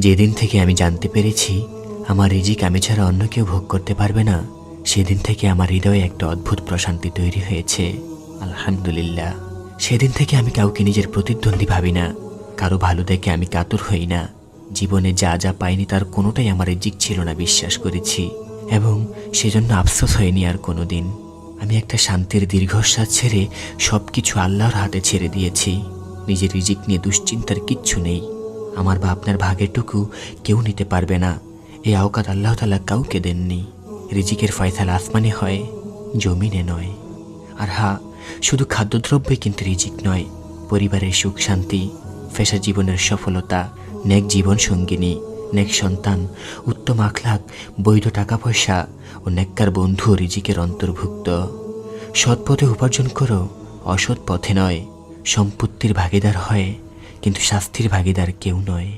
যেদিন থেকে আমি জানতে পেরেছি আমার রিজিক আমি ছাড়া অন্য কেউ ভোগ করতে পারবে না, সেদিন থেকে আমার হৃদয়ে একটা অদ্ভুত প্রশান্তি তৈরি হয়েছে। আলহামদুলিল্লাহ। সেদিন থেকে আমি কাউকে নিজের প্রতিদ্বন্দ্বী ভাবি না, কারো ভালো দেখে আমি কাতর হই না। জীবনে যা যা পাইনি তার কোনোটাই আমার রিজিক ছিল না বিশ্বাস করেছি, এবং সেজন্য আফসোস হয়নি আর কোনো দিন। আমি একটা শান্তির দীর্ঘশ্বাস ছেড়ে সব কিছু আল্লাহর হাতে ছেড়ে দিয়েছি। নিজের রিজিক নিয়ে দুশ্চিন্তার কিচ্ছু নেই। আমার বা আপনার ভাগেরটুকু কেউ নিতে পারবে না, এই আওকাত আল্লাহ তাআলা কাউকে দেননি। রিজিকের ফয়সালা আসমানে হয়, জমিনে নয়। আর হ্যাঁ, শুধু খাদ্যদ্রব্যই কিন্তু রিজিক নয়, পরিবারের সুখ শান্তি, পেশা জীবনের সফলতা, নেক জীবন সঙ্গিনী, নেক সন্তান, উত্তম আখলাক, বৈধ টাকা পয়সা ও নেককার বন্ধু রিজিকের অন্তর্ভুক্ত। সৎ পথে উপার্জন করো, অসৎ পথে নয়। সম্পত্তির ভাগীদার হয়, কিন্তু শাস্তির ভাগীদার কেউ নয়।